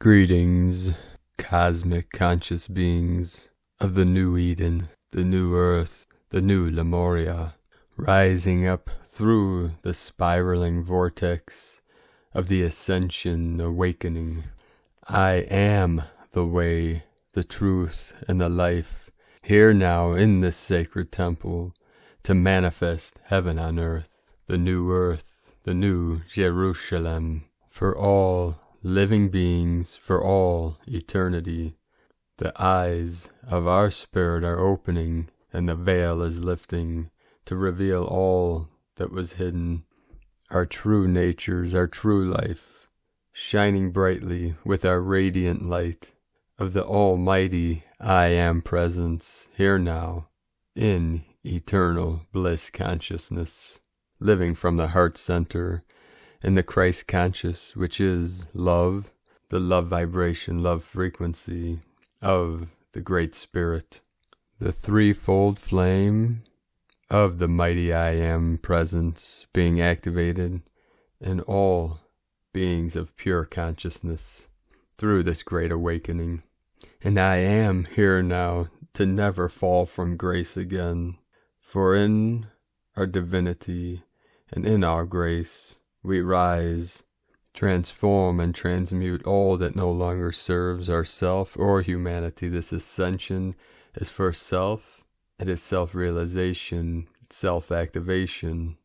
Greetings, cosmic conscious beings of the new Eden, the new Earth, the new Lemuria, rising up through the spiraling vortex of the Ascension awakening. I am the way, the truth, and the life, here now in this sacred temple, to manifest heaven on earth, the new Jerusalem, for all living beings, for all eternity. The eyes of our spirit are opening, and the veil is lifting to reveal all that was hidden, our true natures, our true life, shining brightly with our radiant light of the almighty I Am presence, here now, in eternal bliss consciousness, living from the heart center, in the Christ conscious, which is love, the love vibration, love frequency of the Great Spirit, the threefold flame of the mighty I Am presence being activated in all beings of pure consciousness through this great awakening. And I am here now to never fall from grace again, for in our divinity and in our grace we rise, transform and transmute all that no longer serves ourself or humanity. This ascension is for self. It is self-realization, self-activation,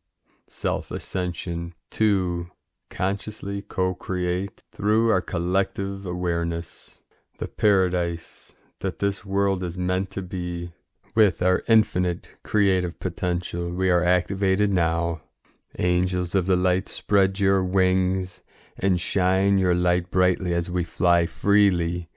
self-ascension to consciously co-create through our collective awareness the paradise that this world is meant to be. With our infinite creative potential, we are activated now. Angels of the light, spread your wings and shine your light brightly as we fly freely.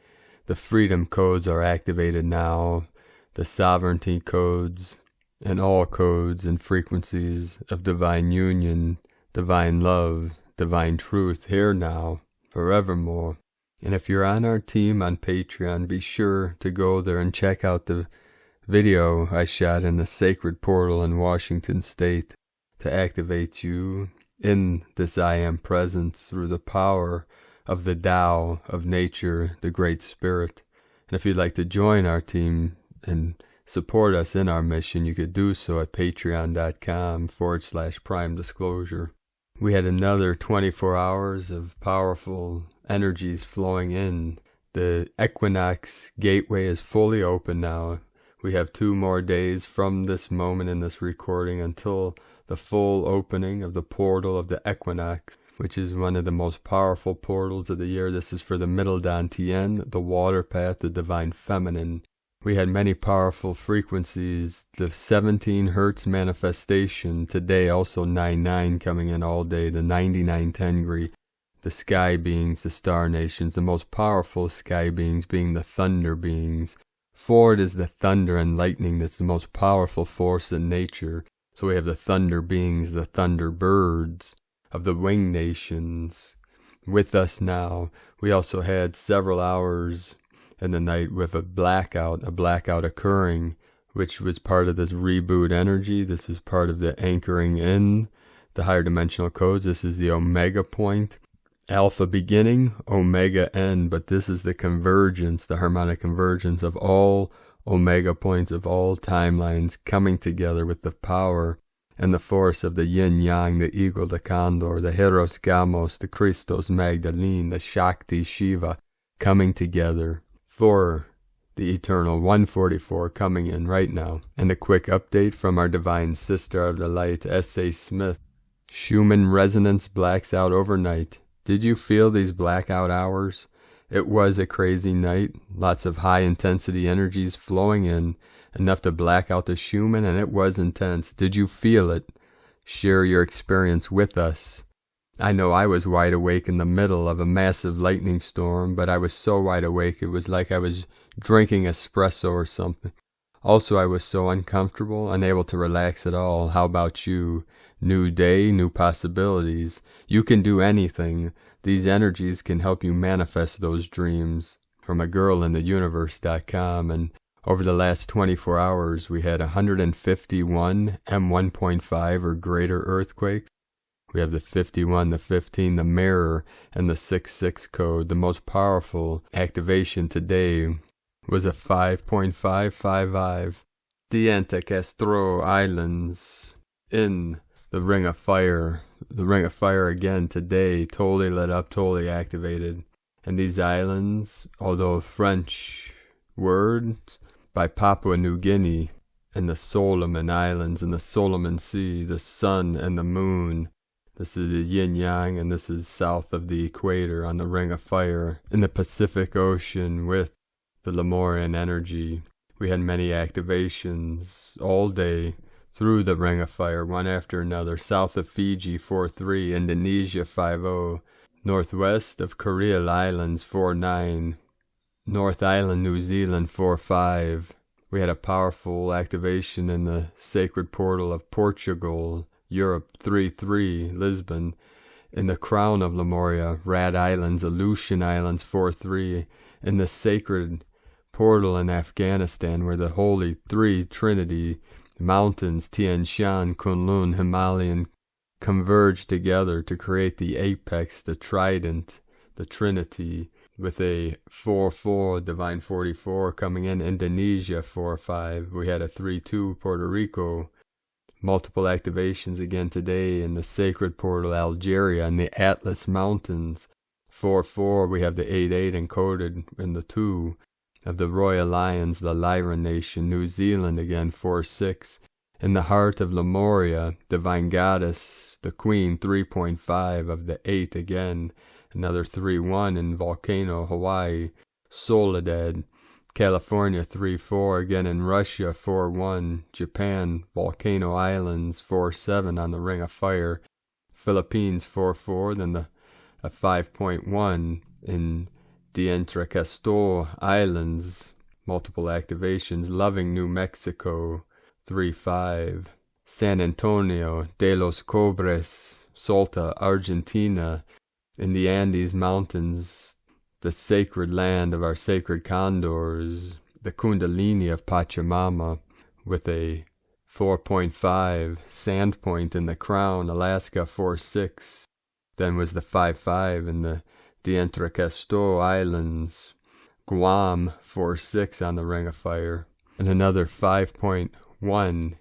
The freedom codes are activated now, the sovereignty codes, and all codes and frequencies of divine union, divine love, divine truth, here now, forevermore. And if you're on our team on Patreon, be sure to go there and check out the video I shot in the sacred portal in Washington State, to activate you in this I Am presence through the power of the Tao of nature, the Great Spirit. And if you'd like to join our team and support us in our mission, you could do so at patreon.com/prime disclosure. We had another 24 hours of powerful energies flowing in. The Equinox gateway is fully open now. We have 2 more days from this moment in this recording until the full opening of the portal of the Equinox, which is one of the most powerful portals of the year. This is for the Middle Dantian, the water path, the divine feminine. We had many powerful frequencies, the 17 hertz manifestation, today also 99 coming in all day, the 99 Tengri, the sky beings, the star nations, the most powerful sky beings being the thunder beings. For it is the thunder and lightning that's the most powerful force in nature. So we have the thunder beings, the thunder birds of the wing nations with us now. We also had several hours in the night with a blackout occurring, which was part of this reboot energy. This is part of the anchoring in the higher dimensional codes. This is the omega point. Alpha beginning, omega end, but this is the convergence, the harmonic convergence of all omega points of all timelines coming together with the power and the force of the yin-yang, the eagle, the condor, the Hieros, Gamos, the Christos, Magdalene, the Shakti, Shiva, coming together for the eternal 144 coming in right now. And a quick update from our divine sister of the light, S.A. Smith. Schumann resonance blacks out overnight. Did you feel these blackout hours? It was a crazy night, lots of high-intensity energies flowing in, enough to black out the Schumann, and it was intense. Did you feel it? Share your experience with us. I know I was wide awake in the middle of a massive lightning storm, but I was so wide awake it was like I was drinking espresso or something. Also, I was so uncomfortable, unable to relax at all. How about you? New day, new possibilities. You can do anything. These energies can help you manifest those dreams. From agirlintheuniverse.com, and over the last 24 hours, we had 151 M1.5 or greater earthquakes. We have the 51, the 15, the mirror, and the 66 code. The most powerful activation today was a 5.555. D'Antecastro Islands in the Ring of Fire. The Ring of Fire again today, totally lit up, totally activated. And these islands, although French words, by Papua New Guinea and the Solomon Islands and the Solomon Sea, the sun and the moon. This is the yin yang, and this is south of the equator on the Ring of Fire in the Pacific Ocean with the Lemurian energy. We had many activations all day through the Ring of Fire, one after another. South of Fiji, 4-3, Indonesia, 5-0, northwest of Kuril Islands, 4-9, North Island, New Zealand, 4-5. We had a powerful activation in the sacred portal of Portugal, Europe, 3-3, Lisbon. In the crown of Lemuria, Rad Islands, Aleutian Islands, 4-3. In the sacred portal in Afghanistan, where the Holy Three Trinity mountains, Tian Shan, Kunlun, Himalayan, converge together to create the apex, the trident, the Trinity, with a 4-4, Divine 44 coming in. Indonesia, 4-5. We had a 3-2, Puerto Rico. Multiple activations again today in the sacred portal, Algeria, and the Atlas Mountains. 4-4, we have the 8-8 encoded in the 2 of the Royal Lions, the Lyra Nation. New Zealand again, 4-6. In the heart of Lemuria, Divine Goddess, the Queen, 3.5 of the 8 again. Another 3-1 in Volcano, Hawaii. Soledad, California, 3-4. Again in Russia, 4-1. Japan, Volcano Islands, 4-7 on the Ring of Fire. Philippines, 4-4. Then a 5.1 in D'Entrecasteaux Islands. Multiple activations. Loving, New Mexico, 3-5. San Antonio de los Cobres, Salta, Argentina. In the Andes Mountains, the sacred land of our sacred condors, the Kundalini of Pachamama, with a 4.5 sand point in the crown, Alaska, 4-6. Then was the 5-5 in the D'Entrecasteaux Islands, Guam, 4-6 on the Ring of Fire. And another 5.1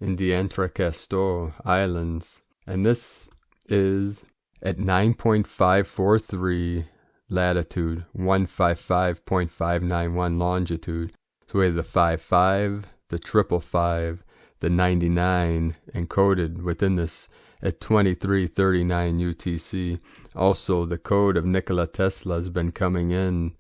in D'Entrecasteaux Islands. And this is at 9.543 latitude, 155.591 longitude. So we have the 5-5, the 555, the 99 encoded within this at 2339 UTC. Also, the code of Nikola Tesla has been coming in,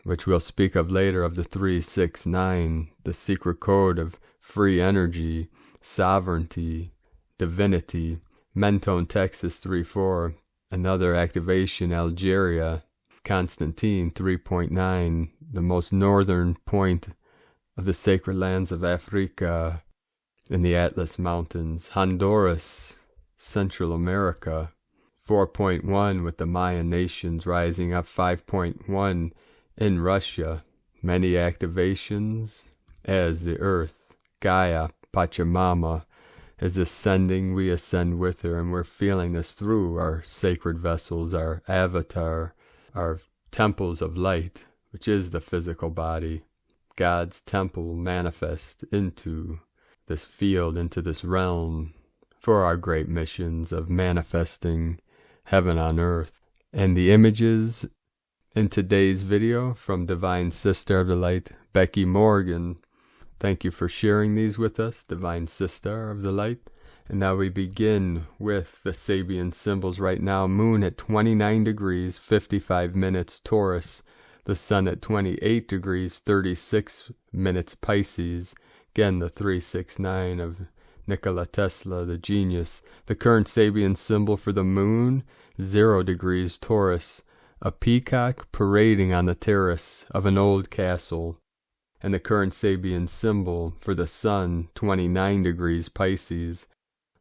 which we'll speak of later, of the 369, the secret code of free energy, sovereignty, divinity. Mentone, Texas, 3-4. Another activation, Algeria, Constantine, 3.9. The most northern point of the sacred lands of Africa in the Atlas Mountains. Honduras, Central America, 4.1 with the Mayan nations rising up. 5.1 in Russia. Many activations as the earth, Gaia, Pachamama, is ascending. We ascend with her, and we're feeling this through our sacred vessels, our avatar, our temples of light, which is the physical body. God's temple manifest into this field, into this realm, for our great missions of manifesting heaven on earth. And the images in today's video from Divine Sister of the Light, Becky Morgan. Thank you for sharing these with us, Divine Sister of the Light. And now we begin with the Sabian symbols right now. Moon at 29 degrees, 55 minutes, Taurus. The Sun at 28 degrees, 36 minutes, Pisces. Again, the 369 of Nikola Tesla, the genius. The current Sabian symbol for the Moon, 0 degrees, Taurus. A peacock parading on the terrace of an old castle. And the current Sabian symbol for the Sun, 29 degrees, Pisces.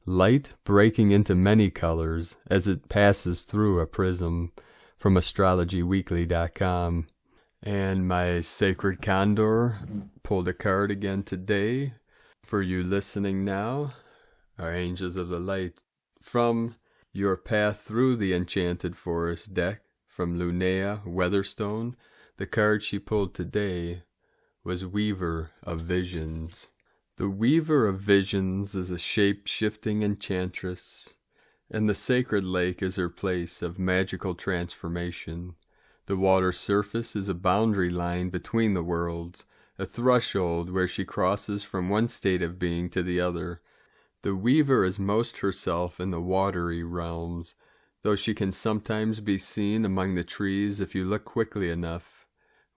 Light breaking into many colors as it passes through a prism, from astrologyweekly.com. And my sacred Condor pulled a card again today for you listening now. Our angels of the light from Your path through the enchanted forest deck from Lunea Weatherstone, the card she pulled today was Weaver of Visions. The Weaver of Visions is a shape-shifting enchantress, and the sacred lake is her place of magical transformation. The water surface is a boundary line between the worlds, a threshold where she crosses from one state of being to the other. The Weaver is most herself in the watery realms, though she can sometimes be seen among the trees if you look quickly enough.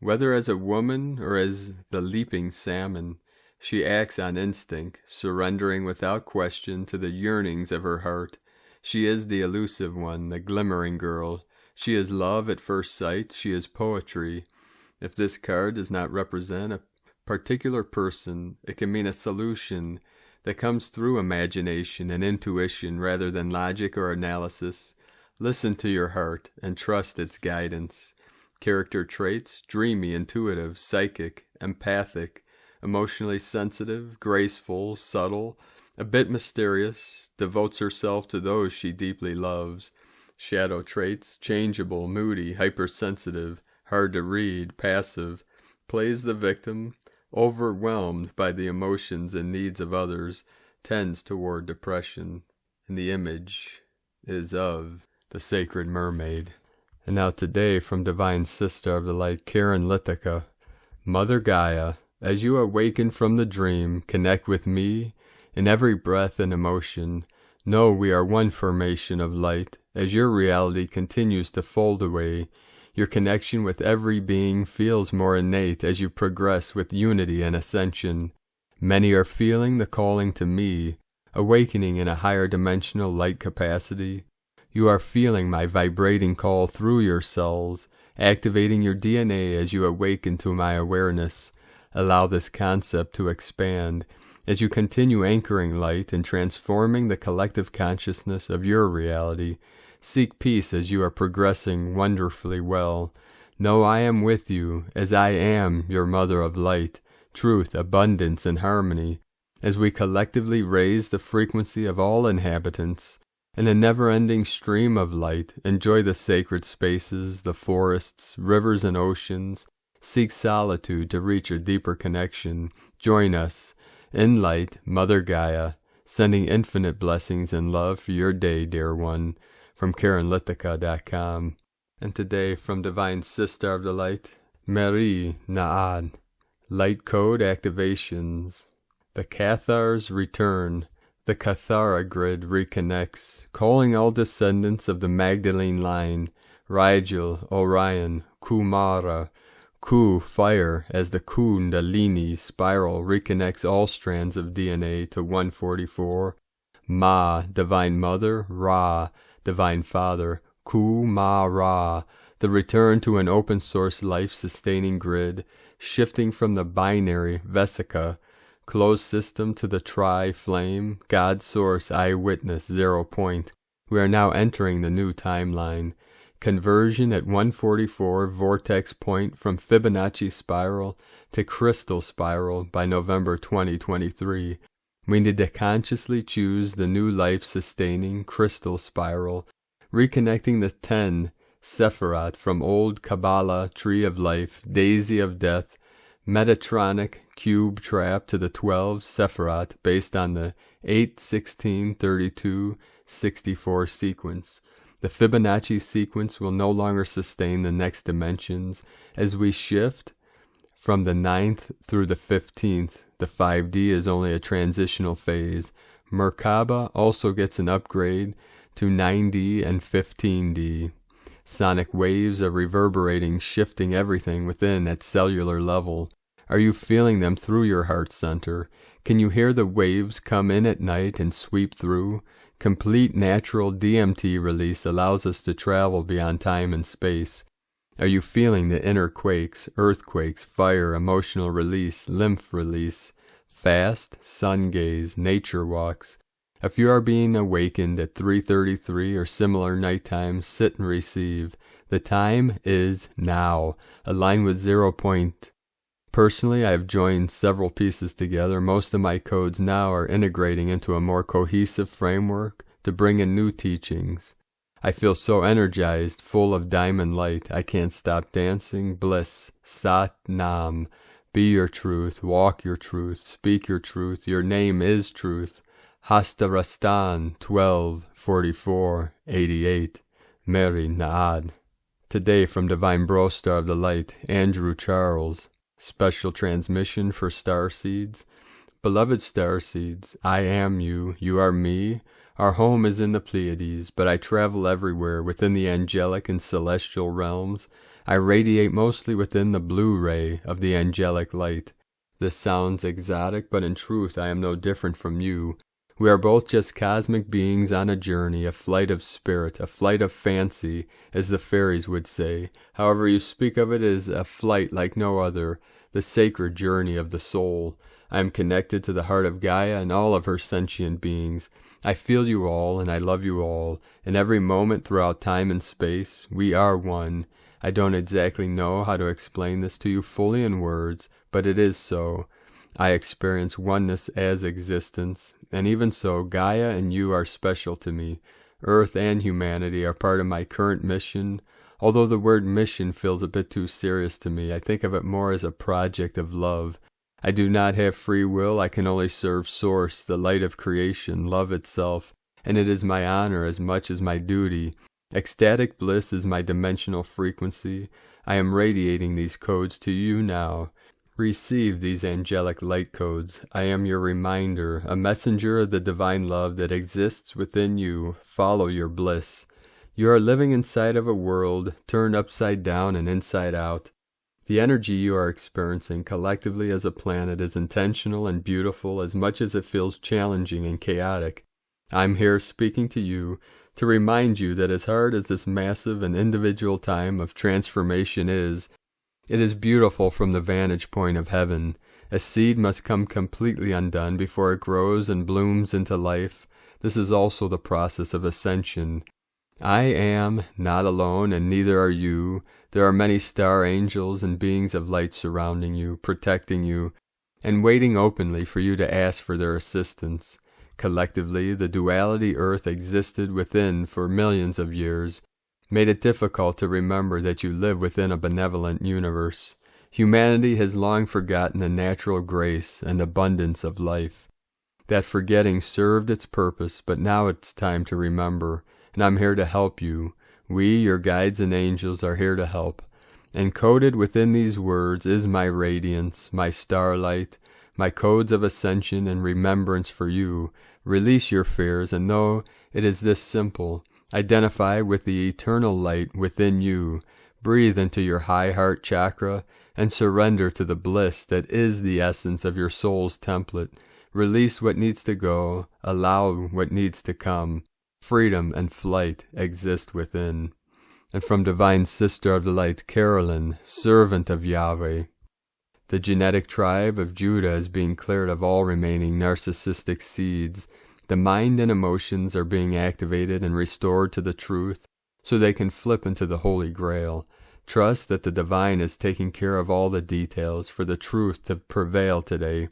Whether as a woman or as the leaping salmon, she acts on instinct, surrendering without question to the yearnings of her heart. She is the elusive one, the glimmering girl. She is love at first sight. She is poetry. If this card does not represent a particular person, it can mean a solution that comes through imagination and intuition rather than logic or analysis. Listen to your heart and trust its guidance. Character traits: dreamy, intuitive, psychic, empathic, emotionally sensitive, graceful, subtle, a bit mysterious, devotes herself to those she deeply loves. Shadow traits: changeable, moody, hypersensitive, hard to read, passive, plays the victim, overwhelmed by the emotions and needs of others, tends toward depression. And the image is of the sacred mermaid. And now today, from Divine Sister of the Light, Karen Lithica, Mother Gaia, as you awaken from the dream, connect with me in every breath and emotion. Know we are one formation of light. As your reality continues to fold away, your connection with every being feels more innate as you progress with unity and ascension. Many are feeling the calling to me, awakening in a higher dimensional light capacity. You are feeling my vibrating call through your cells, activating your DNA as you awaken to my awareness. Allow this concept to expand as you continue anchoring light and transforming the collective consciousness of your reality. Seek peace as you are progressing wonderfully well. Know I am with you as I am your mother of light, truth, abundance, and harmony. As we collectively raise the frequency of all inhabitants, in a never-ending stream of light, enjoy the sacred spaces, the forests, rivers, and oceans. Seek solitude to reach a deeper connection. Join us in light, Mother Gaia, sending infinite blessings and love for your day, dear one, from KarenLithica.com. And today, from Divine Sister of the Light, Marie Naad, Light Code Activations. The Cathars return. The Cathara grid reconnects, calling all descendants of the Magdalene line, Rigel, Orion, Kumara, Ku, fire, as the Kundalini spiral reconnects all strands of DNA to 144. Ma, Divine Mother, Ra, Divine Father, Kumara, the return to an open source life-sustaining grid, shifting from the binary, Vesica, closed system to the tri-flame, God Source, Eyewitness, 0 point. We are now entering the new timeline. Conversion at 144 vortex point from Fibonacci spiral to crystal spiral by November 2023. We need to consciously choose the new life-sustaining crystal spiral, reconnecting the 10 Sephiroth from old Kabbalah Tree of Life, Daisy of Death, Metatronic cube trap to the 12 Sephiroth based on the 8, 16, 32, 64 sequence. The Fibonacci sequence will no longer sustain the next dimensions as we shift from the 9th through the 15th. The 5D is only a transitional phase. Merkaba also gets an upgrade to 9D and 15D. Sonic waves are reverberating, shifting everything within at cellular level. Are you feeling them through your heart center? Can you hear the waves come in at night and sweep through? Complete natural DMT release allows us to travel beyond time and space. Are you feeling the inner quakes, earthquakes, fire, emotional release, lymph release, fast, sun gaze, nature walks? If you are being awakened at 3:33 or similar nighttime, sit and receive. The time is now. Align with 0 point. Personally, I have joined several pieces together. Most of my codes now are integrating into a more cohesive framework to bring in new teachings. I feel so energized, full of diamond light, I can't stop dancing. Bliss, Sat Nam. Be your truth, walk your truth, speak your truth. Your name is truth. Hastarastan 12:44-88. Mary Naad. Today from Divine Brostar of the Light, Andrew Charles. Special transmission for Starseeds. Beloved Starseeds, I am you, you are me. Our home is in the Pleiades, but I travel everywhere within the angelic and celestial realms. I radiate mostly within the blue ray of the angelic light. This sounds exotic, but in truth I am no different from you. We are both just cosmic beings on a journey, a flight of spirit, a flight of fancy, as the fairies would say. However you speak of it as a flight like no other, the sacred journey of the soul. I am connected to the heart of Gaia and all of her sentient beings. I feel you all, and I love you all. In every moment throughout time and space, we are one. I don't exactly know how to explain this to you fully in words, but it is so. I experience oneness as existence, and even so, Gaia and you are special to me. Earth and humanity are part of my current mission. Although the word mission feels a bit too serious to me, I think of it more as a project of love. I do not have free will, I can only serve Source, the light of creation, love itself, and it is my honor as much as my duty. Ecstatic bliss is my dimensional frequency. I am radiating these codes to you now. Receive these angelic light codes. I am your reminder, a messenger of the divine love that exists within you. Follow your bliss. You are living inside of a world turned upside down and inside out. The energy you are experiencing collectively as a planet is intentional and beautiful as much as it feels challenging and chaotic. I'm here speaking to you to remind you that as hard as this massive and individual time of transformation is, it is beautiful from the vantage point of heaven. A seed must come completely undone before it grows and blooms into life. This is also the process of ascension. I am not alone, and neither are you. There are many star angels and beings of light surrounding you, protecting you, and waiting openly for you to ask for their assistance. Collectively, the duality Earth existed within for millions of years, made it difficult to remember that you live within a benevolent universe. Humanity has long forgotten the natural grace and abundance of life. That forgetting served its purpose, but now it's time to remember, and I'm here to help you. We, your guides and angels, are here to help. Encoded within these words is my radiance, my starlight, my codes of ascension and remembrance for you. Release your fears and know it is this simple. Identify with the eternal light within you. Breathe into your high heart chakra and surrender to the bliss that is the essence of your soul's template. Release what needs to go. Allow what needs to come. Freedom and flight exist within. And from Divine Sister of the Light, Carolyn, servant of Yahweh. The genetic tribe of Judah is being cleared of all remaining narcissistic seeds. The mind and emotions are being activated and restored to the truth so they can flip into the Holy Grail. Trust that the divine is taking care of all the details for the truth to prevail today.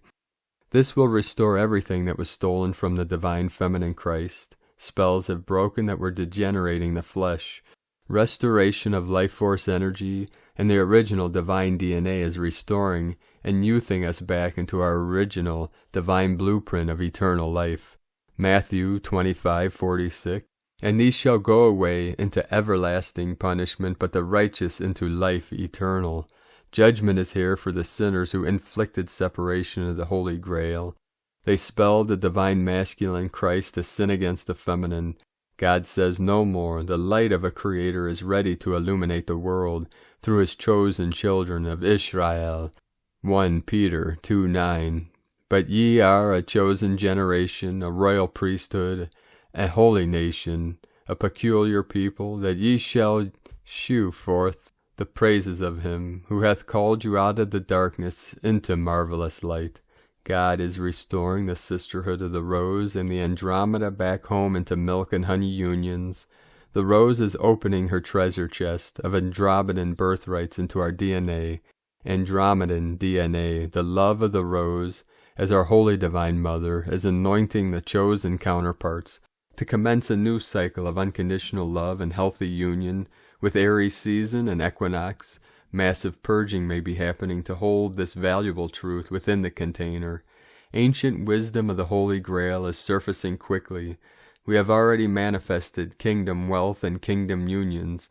This will restore everything that was stolen from the divine feminine Christ. Spells have broken that were degenerating the flesh. Restoration of life force energy and the original divine DNA is restoring and youthing us back into our original divine blueprint of eternal life. Matthew 25:46. And these shall go away into everlasting punishment, but the righteous into life eternal. Judgment is here for the sinners who inflicted separation of the Holy Grail. They spelled the divine masculine Christ to sin against the feminine. God says no more. The light of a creator is ready to illuminate the world through his chosen children of Israel. 1 Peter 2:9. But ye are a chosen generation, a royal priesthood, a holy nation, a peculiar people, that ye shall shew forth the praises of him who hath called you out of the darkness into marvelous light. God is restoring the sisterhood of the rose and the Andromeda back home into milk and honey unions. The rose is opening her treasure chest of Andromedan birthrights into our DNA. Andromedan DNA, the love of the rose, as our holy divine mother, is anointing the chosen counterparts to commence a new cycle of unconditional love and healthy union. With Aries season and equinox, massive purging may be happening to hold this valuable truth within the container. Ancient wisdom of the Holy Grail is surfacing quickly. We have already manifested kingdom wealth and kingdom unions.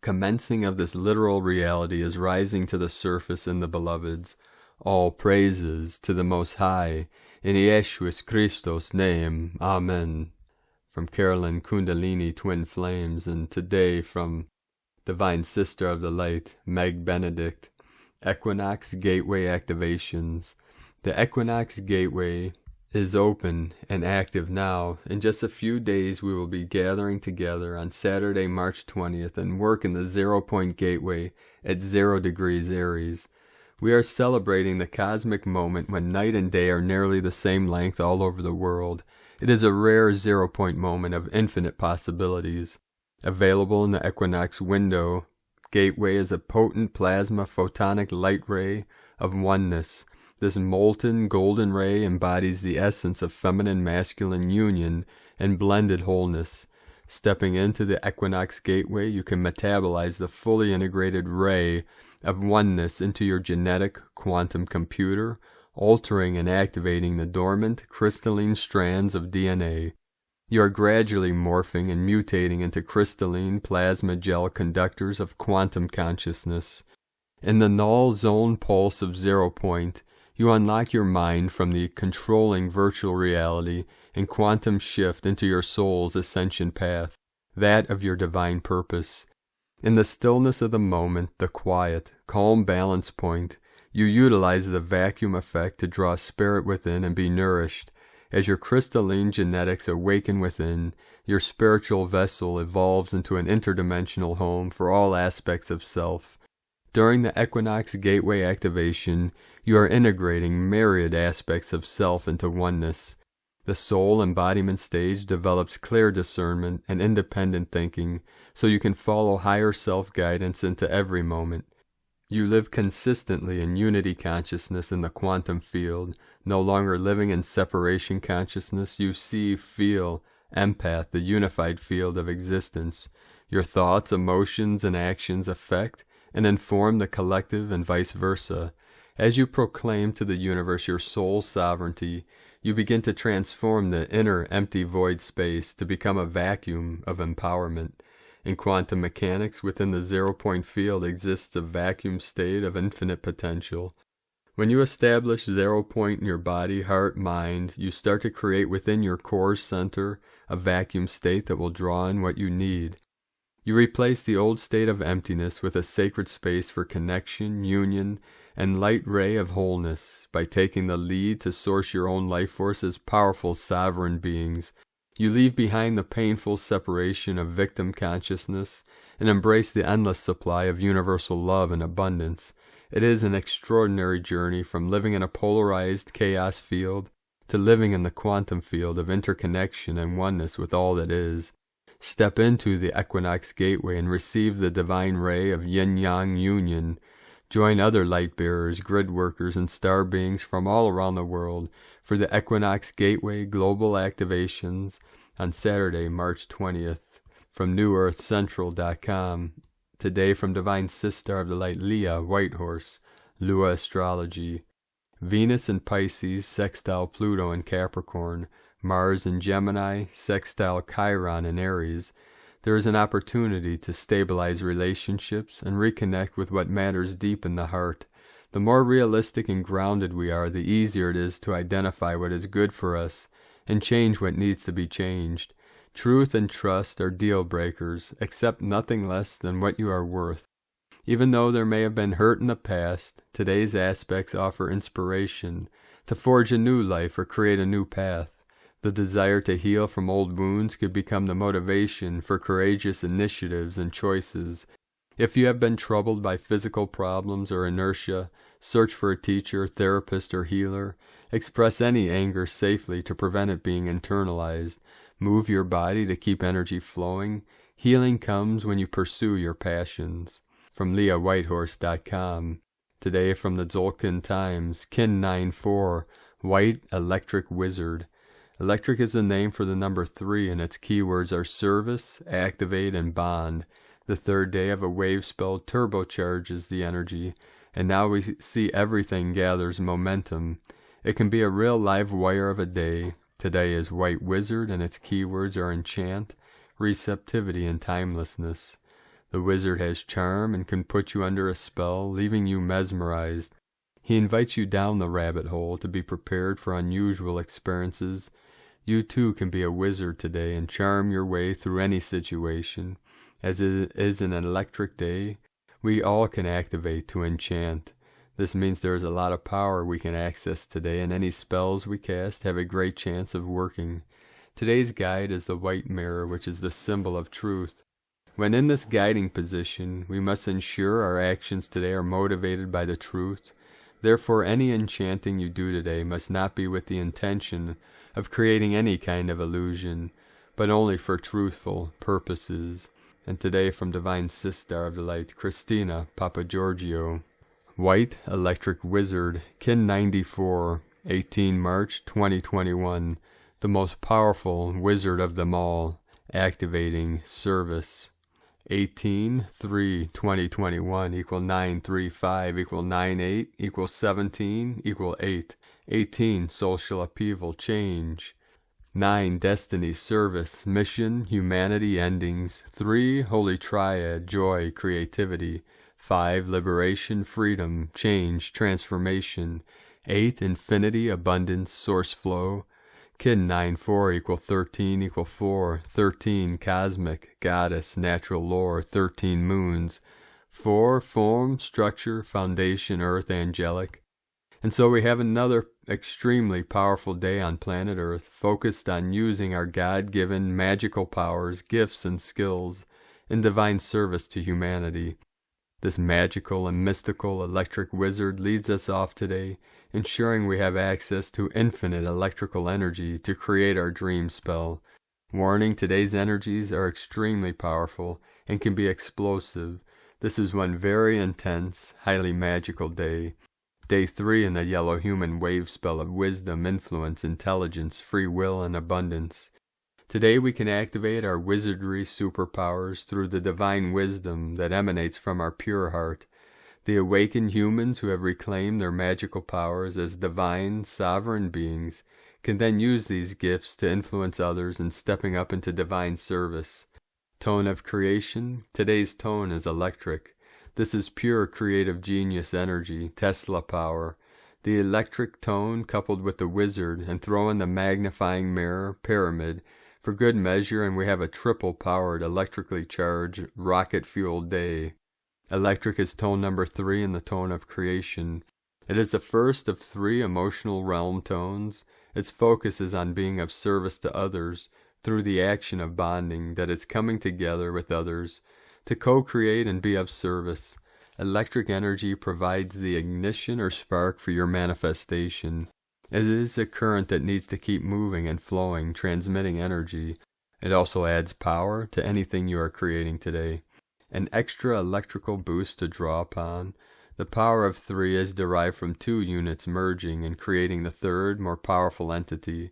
Commencing of this literal reality is rising to the surface in the beloveds. All praises to the Most High, in Yeshua Christos' name, Amen. From Carolyn Kundalini Twin Flames, and today from Divine Sister of the Light, Meg Benedict. Equinox Gateway Activations. The Equinox Gateway is open and active now. In just a few days we will be gathering together on Saturday, March 20th and work in the 0 Point Gateway at 0 degrees Aries. We are celebrating the cosmic moment when night and day are nearly the same length all over the world. It is a rare 0 Point moment of infinite possibilities. Available in the Equinox window, Gateway is a potent plasma photonic light ray of oneness. This molten golden ray embodies the essence of feminine-masculine union and blended wholeness. Stepping into the Equinox Gateway, you can metabolize the fully integrated ray of oneness into your genetic quantum computer, altering and activating the dormant crystalline strands of DNA. You are gradually morphing and mutating into crystalline plasma gel conductors of quantum consciousness. In the null zone pulse of 0 Point, you unlock your mind from the controlling virtual reality and quantum shift into your soul's ascension path, that of your divine purpose. In the stillness of the moment, the quiet, calm balance point, you utilize the vacuum effect to draw spirit within and be nourished. As your crystalline genetics awaken within, your spiritual vessel evolves into an interdimensional home for all aspects of self. During the Equinox Gateway activation, you are integrating myriad aspects of self into oneness. The soul embodiment stage develops clear discernment and independent thinking, so you can follow higher self-guidance into every moment. You live consistently in unity consciousness in the quantum field, no longer living in separation consciousness. You see, feel, empath the unified field of existence. Your thoughts, emotions, and actions affect and inform the collective and vice versa. As you proclaim to the universe your soul's sovereignty, you begin to transform the inner empty void space to become a vacuum of empowerment. In quantum mechanics, within the 0 Point field exists a vacuum state of infinite potential. When you establish 0 Point in your body, heart, mind, you start to create within your core center a vacuum state that will draw in what you need. You replace the old state of emptiness with a sacred space for connection, union, and light ray of wholeness. By taking the lead to source your own life force as powerful sovereign beings, you leave behind the painful separation of victim consciousness and embrace the endless supply of universal love and abundance. It is an extraordinary journey from living in a polarized chaos field to living in the quantum field of interconnection and oneness with all that is. Step into the Equinox Gateway and receive the divine ray of yin-yang union. Join other light bearers, grid workers, and star beings from all around the world for the Equinox Gateway Global Activations on Saturday, March 20th. From NewEarthCentral.com. Today from Divine Sister of the Light, Leah Whitehorse, Lua Astrology. Venus in Pisces, sextile Pluto in Capricorn. Mars in Gemini, sextile Chiron in Aries. There is an opportunity to stabilize relationships and reconnect with what matters deep in the heart. The more realistic and grounded we are, the easier it is to identify what is good for us and change what needs to be changed. Truth and trust are deal breakers. Accept nothing less than what you are worth. Even though there may have been hurt in the past, today's aspects offer inspiration to forge a new life or create a new path. The desire to heal from old wounds could become the motivation for courageous initiatives and choices. If you have been troubled by physical problems or inertia, search for a teacher, therapist, or healer. Express any anger safely to prevent it being internalized. Move your body to keep energy flowing. Healing comes when you pursue your passions. From LeahWhitehorse.com. Today from the Tzolk'in Times, Kin 9-4, White Electric Wizard. Electric is the name for the number 3, and its keywords are service, activate, and bond. The third day of a wave spell turbocharges the energy, and now we see everything gathers momentum. It can be a real live wire of a day. Today is White Wizard, and its keywords are enchant, receptivity, and timelessness. The wizard has charm and can put you under a spell, leaving you mesmerized. He invites you down the rabbit hole to be prepared for unusual experiences. You too can be a wizard today and charm your way through any situation. As it is an electric day, we all can activate to enchant. This means there is a lot of power we can access today, and any spells we cast have a great chance of working. Today's guide is the white mirror, which is the symbol of truth. When in this guiding position, we must ensure our actions today are motivated by the truth. Therefore, any enchanting you do today must not be with the intention of creating any kind of illusion, but only for truthful purposes. And today from Divine Sister of the Light, Christina Papa Giorgio. White Electric Wizard, Kin 94, 18 March 2021. The most powerful wizard of them all, activating service. 18-3-2021 equal 9-3-5 equal 9-8 equal 17 equal 8. 18 social upheaval, change. 9 destiny, service, mission, humanity, endings. 3 holy triad, joy, creativity. 5 liberation, freedom, change, transformation. 8 infinity, abundance, source flow. Kin 9-4 equal 13 equal 4. 13 cosmic, goddess, natural lore, 13 moons. 4 form, structure, foundation, earth, angelic. And so we have another extremely powerful day on planet Earth, focused on using our God-given magical powers, gifts, and skills in divine service to humanity. This magical and mystical electric wizard leads us off today, ensuring we have access to infinite electrical energy to create our dream spell. Warning, today's energies are extremely powerful and can be explosive. This is one very intense, highly magical day. Day 3 in the yellow human wave spell of wisdom, influence, intelligence, free will, and abundance. Today we can activate our wizardry superpowers through the divine wisdom that emanates from our pure heart. The awakened humans who have reclaimed their magical powers as divine, sovereign beings can then use these gifts to influence others in stepping up into divine service. Tone of creation. Today's tone is electric. This is pure creative genius energy, Tesla power. The electric tone coupled with the wizard, and throw in the magnifying mirror, pyramid, for good measure, and we have a triple-powered, electrically charged, rocket-fueled day. Electric is tone number 3 in the tone of creation. It is the first of 3 emotional realm tones. Its focus is on being of service to others through the action of bonding, that is coming together with others to co-create and be of service. Electric energy provides the ignition or spark for your manifestation. It is a current that needs to keep moving and flowing, transmitting energy. It also adds power to anything you are creating today. An extra electrical boost to draw upon. The power of 3 is derived from 2 units merging and creating the third, more powerful entity.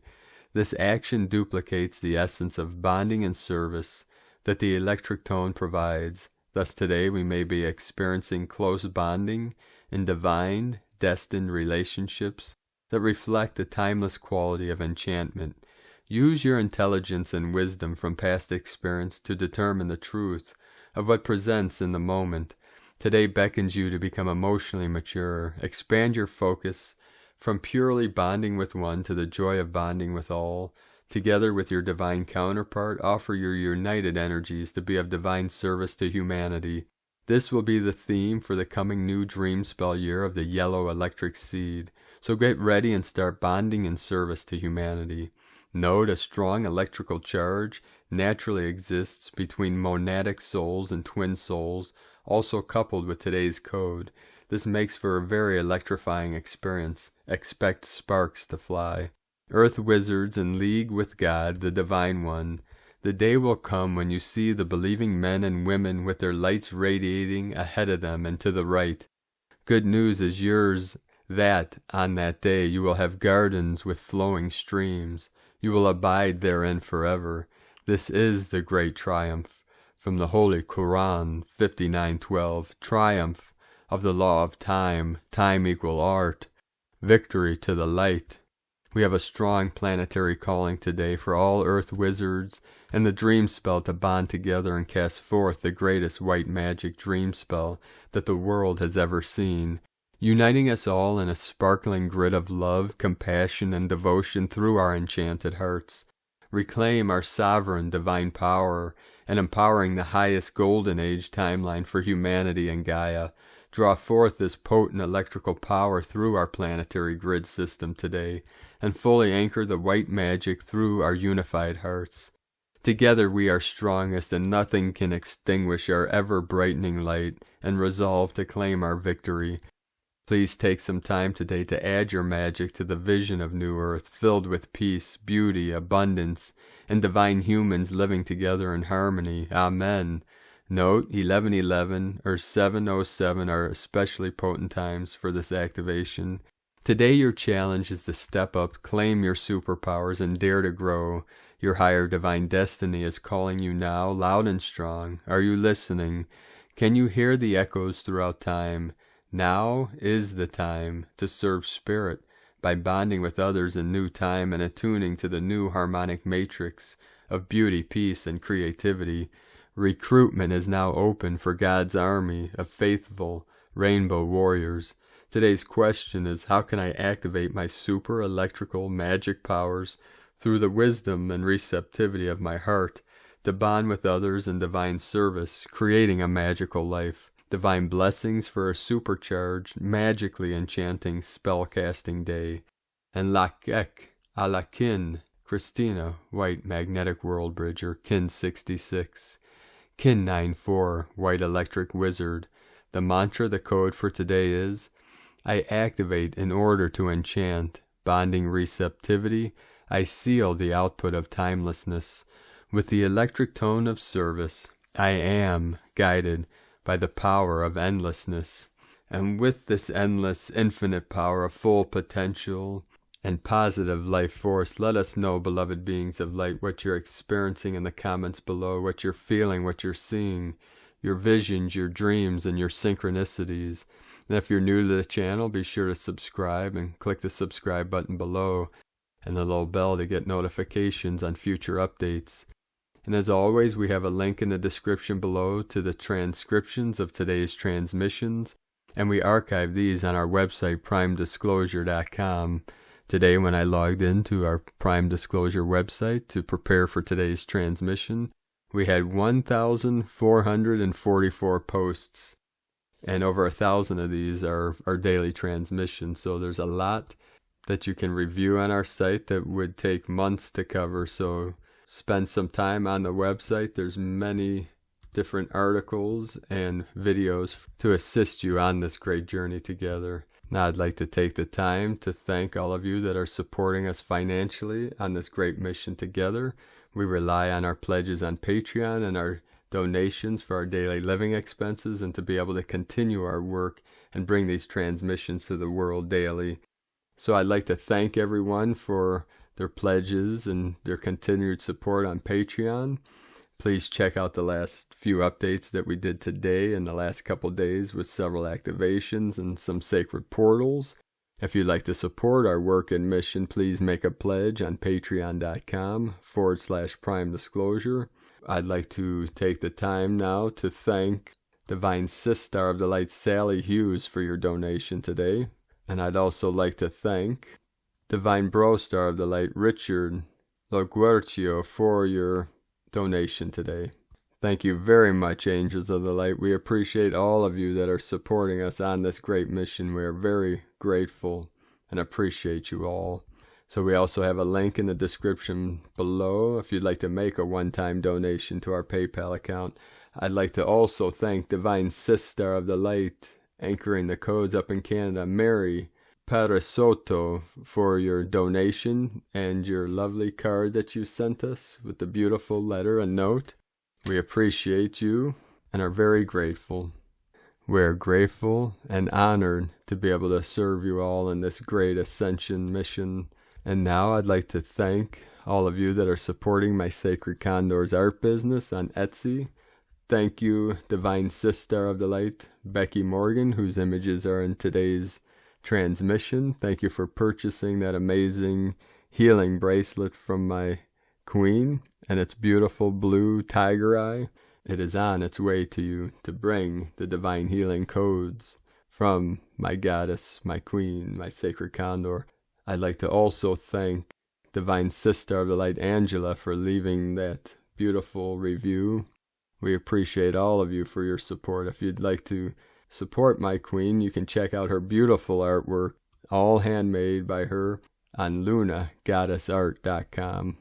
This action duplicates the essence of bonding and service that the electric tone provides. Thus today we may be experiencing close bonding in divine, destined relationships that reflect the timeless quality of enchantment. Use your intelligence and wisdom from past experience to determine the truth of what presents in the moment. Today beckons you to become emotionally mature. Expand your focus from purely bonding with one to the joy of bonding with all. Together with your divine counterpart, offer your united energies to be of divine service to humanity. This will be the theme for the coming new dream spell year of the yellow electric seed. So get ready and start bonding in service to humanity. Note a strong electrical charge naturally exists between monadic souls and twin souls, also coupled with today's code. This makes for a very electrifying experience. Expect sparks to fly. Earth wizards in league with God, the Divine One. The day will come when you see the believing men and women with their lights radiating ahead of them and to the right. Good news is yours that, on that day, you will have gardens with flowing streams. You will abide therein forever. This is the great triumph. From the Holy Quran 59:12, triumph of the law of time, time equal art, victory to the light. We have a strong planetary calling today for all earth wizards and the dream spell to bond together and cast forth the greatest white magic dream spell that the world has ever seen, uniting us all in a sparkling grid of love, compassion, and devotion through our enchanted hearts. Reclaim our sovereign divine power and empowering the highest golden age timeline for humanity and Gaia. Draw forth this potent electrical power through our planetary grid system today, and fully anchor the white magic through our unified hearts. Together we are strongest, and nothing can extinguish our ever-brightening light, and resolve to claim our victory. Please take some time today to add your magic to the vision of New Earth, filled with peace, beauty, abundance, and divine humans living together in harmony. Amen. Note, 1111 or 707 are especially potent times for this activation. Today your challenge is to step up, claim your superpowers, and dare to grow. Your higher divine destiny is calling you now, loud and strong. Are you listening? Can you hear the echoes throughout time? Now is the time to serve spirit by bonding with others in new time and attuning to the new harmonic matrix of beauty, peace, and creativity. Recruitment is now open for God's army of faithful rainbow warriors. Today's question is, how can I activate my super electrical magic powers through the wisdom and receptivity of my heart to bond with others in divine service, creating a magical life? Divine blessings for a supercharged, magically enchanting spellcasting day. And Lakek, Alakin, Christina, White Magnetic World Bridger, Kin 66. Kin 94, White Electric Wizard. The mantra, the code for today is, I activate in order to enchant, bonding receptivity. I seal the output of timelessness. With the electric tone of service, I am guided by the power of endlessness. And with this endless, infinite power of full potential and positive life force, let us know, beloved beings of light, what you're experiencing in the comments below, what you're feeling, what you're seeing, your visions, your dreams, and your synchronicities. And if you're new to the channel, be sure to subscribe and click the subscribe button below and the little bell to get notifications on future updates. And as always, we have a link in the description below to the transcriptions of today's transmissions, and we archive these on our website, primedisclosure.com. Today, when I logged into our Prime Disclosure website to prepare for today's transmission, we had 1,444 posts, and over 1,000 of these are our daily transmissions. So there's a lot that you can review on our site that would take months to cover. So spend some time on the website. There's many different articles and videos to assist you on this great journey together. Now I'd like to take the time to thank all of you that are supporting us financially on this great mission together. We rely on our pledges on Patreon and our donations for our daily living expenses and to be able to continue our work and bring these transmissions to the world daily. So I'd like to thank everyone for their pledges and their continued support on Patreon. Please check out the last few updates that we did today and the last couple days with several activations and some sacred portals. If you'd like to support our work and mission, please make a pledge on patreon.com/Prime Disclosure. I'd like to take the time now to thank Divine Sister of the Light Sally Hughes for your donation today. And I'd also like to thank Divine Bro Star of the Light Richard Loguercio for your donation today. Thank you very much, Angels of the Light. We appreciate all of you that are supporting us on this great mission. We are very grateful and appreciate you all. So we also have a link in the description below if you'd like to make a one-time donation to our PayPal account. I'd like to also thank Divine Sister of the Light, anchoring the codes up in Canada, Mary Parasoto, for your donation and your lovely card that you sent us with the beautiful letter and note. We appreciate you and are very grateful. We're grateful and honored to be able to serve you all in this great Ascension mission. And now I'd like to thank all of you that are supporting my Sacred Condors art business on Etsy. Thank you, Divine Sister of the Light, Becky Morgan, whose images are in today's transmission. Thank you for purchasing that amazing healing bracelet from my queen and its beautiful blue tiger eye. It is on its way to you to bring the divine healing codes from my goddess, my queen, my sacred condor. I'd like to also thank Divine Sister of the Light, Angela, for leaving that beautiful review. We appreciate all of you for your support. If you'd like to support my queen, you can check out her beautiful artwork, all handmade by her, on lunagoddessart.com.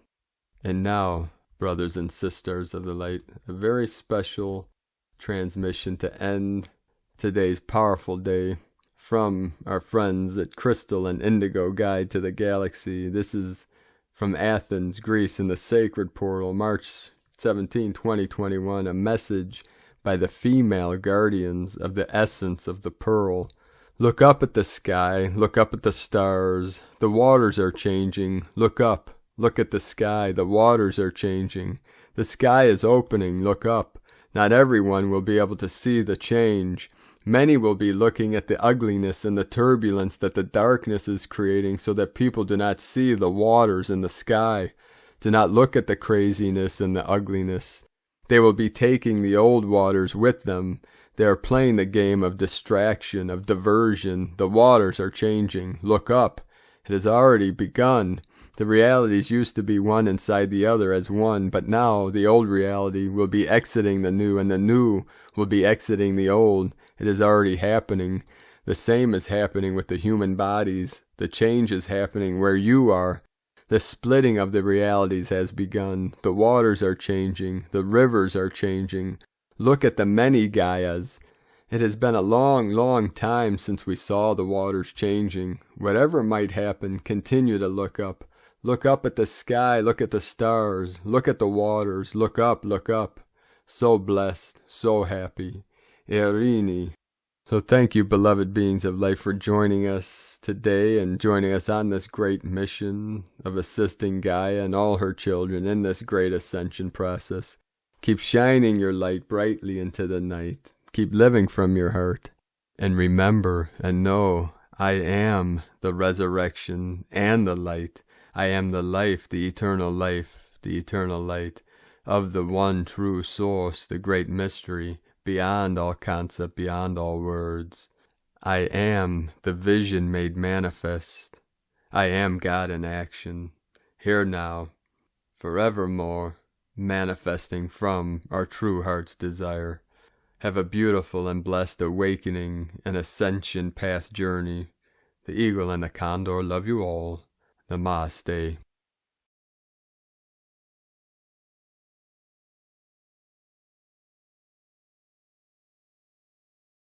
And now, brothers and sisters of the light, a very special transmission to end today's powerful day from our friends at Crystal and Indigo Guide to the Galaxy. This is from Athens, Greece, in the Sacred Portal, March 17, 2021, a message by the female guardians of the essence of the pearl. Look up at the sky, look up at the stars, the waters are changing. Look up, look at the sky, the waters are changing. The sky is opening, look up. Not everyone will be able to see the change. Many will be looking at the ugliness and the turbulence that the darkness is creating so that people do not see the waters in the sky. Do not look at the craziness and the ugliness. They will be taking the old waters with them. They are playing the game of distraction, of diversion. The waters are changing. Look up. It has already begun. The realities used to be one inside the other as one, but now the old reality will be exiting the new, and the new will be exiting the old. It is already happening. The same is happening with the human bodies. The change is happening where you are. The splitting of the realities has begun. The waters are changing. The rivers are changing. Look at the many Gaias. It has been a long, long time since we saw the waters changing. Whatever might happen, continue to look up. Look up at the sky. Look at the stars. Look at the waters. Look up, look up. So blessed, so happy. Erini. So thank you, beloved beings of light, for joining us today and joining us on this great mission of assisting Gaia and all her children in this great ascension process. Keep shining your light brightly into the night. Keep living from your heart. And remember and know, I am the resurrection and the light. I am the life, the eternal light of the one true source, the great mystery, beyond all concept, beyond all words. I am the vision made manifest. I am God in action, here now, forevermore, manifesting from our true heart's desire. Have a beautiful and blessed awakening and ascension path journey. The eagle and the condor love you all. Namaste.